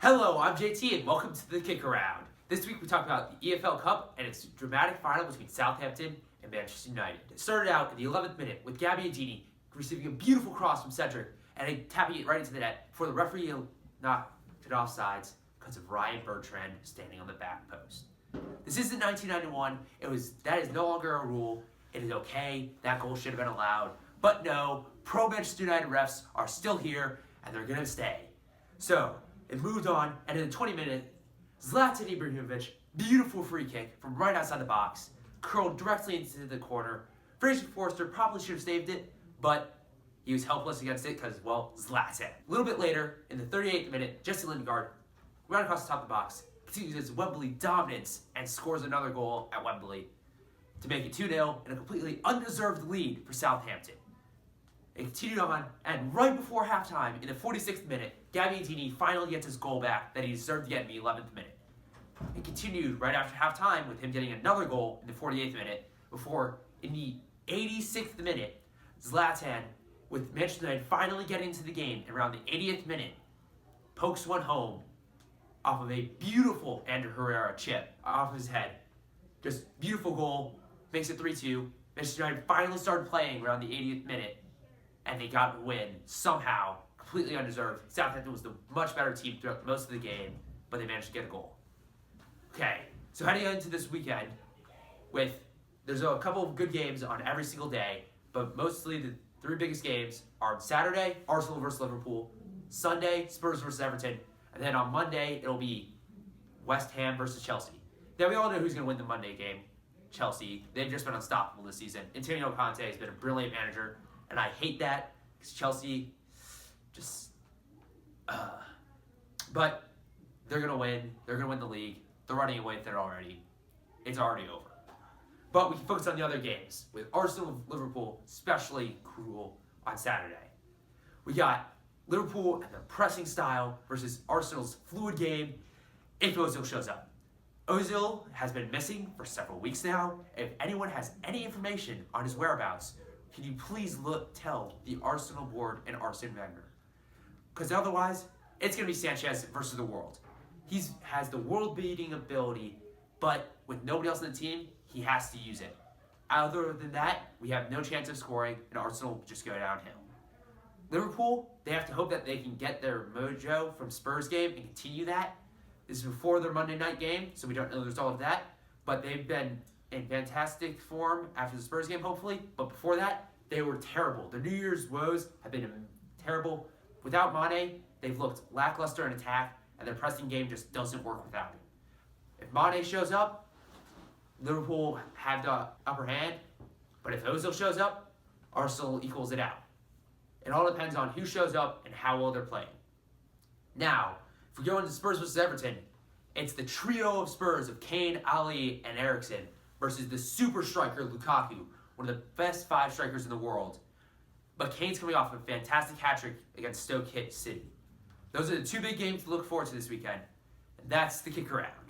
Hello, I'm JT and welcome to the KickAround. This week we talk about the EFL Cup and its dramatic final between Southampton and Manchester United. It started out in the 11th minute with Gabbiadini receiving a beautiful cross from Cedric and tapping it right into the net before the referee knocked it offsides because of Ryan Bertrand standing on the back post. This isn't 1991. That is no longer a rule. It is okay. That goal should have been allowed. But no, pro-Manchester United refs are still here and they're going to stay. So, it moved on, and in the 20 minutes, Zlatan Ibrahimovic, beautiful free kick from right outside the box, curled directly into the corner. Fraser Forster probably should have saved it, but he was helpless against it because, well, Zlatan. A little bit later, in the 38th minute, Jesse Lingard, right across the top of the box, continues his Wembley dominance and scores another goal at Wembley to make it 2-0 and a completely undeserved lead for Southampton. It continued on, and right before halftime, in the 46th minute, Gabbiadini finally gets his goal back that he deserved to get in the 11th minute. It continued right after halftime with him getting another goal in the 48th minute before, in the 86th minute, Zlatan, with Manchester United finally getting into the game around the 80th minute, pokes one home off of a beautiful Ander Herrera chip off his head. Just beautiful goal, makes it 3-2. Manchester United finally started playing around the 80th minute, and they got a win somehow, completely undeserved. Southampton was the much better team throughout most of the game, but they managed to get a goal. Okay, so heading into this weekend, there's a couple of good games on every single day, but mostly the three biggest games are on Saturday, Arsenal versus Liverpool, Sunday, Spurs versus Everton, and then on Monday, it'll be West Ham versus Chelsea. Now, we all know who's going to win the Monday game, Chelsea. They've just been unstoppable this season. Antonio Conte has been a brilliant manager, and I hate that because Chelsea but they're going to win. They're going to win the league. They're running away with it already. It's already over. But we can focus on the other games with Arsenal Liverpool, especially cruel on Saturday. We got Liverpool and their pressing style versus Arsenal's fluid game if Özil shows up. Özil has been missing for several weeks now. If anyone has any information on his whereabouts, can you please tell the Arsenal board and Arsene Wenger? Because otherwise, it's going to be Sanchez versus the world. He has the world-beating ability, but with nobody else on the team, he has to use it. Other than that, we have no chance of scoring, and Arsenal will just go downhill. Liverpool, they have to hope that they can get their mojo from Spurs game and continue that. This is before their Monday night game, so we don't know the result of that. But they've been in fantastic form after the Spurs game, hopefully. But before that, they were terrible. Their New Year's woes have been terrible. Without Mane, they've looked lackluster in attack, and their pressing game just doesn't work without him. If Mane shows up, Liverpool have the upper hand. But if Özil shows up, Arsenal equals it out. It all depends on who shows up and how well they're playing. Now, if we go into Spurs versus Everton, it's the trio of Spurs of Kane, Ali, and Eriksen versus the super striker Lukaku, one of the best 5 strikers in the world. But Kane's coming off a fantastic hat-trick against Stoke City. Those are the 2 big games to look forward to this weekend. And that's the KickAround.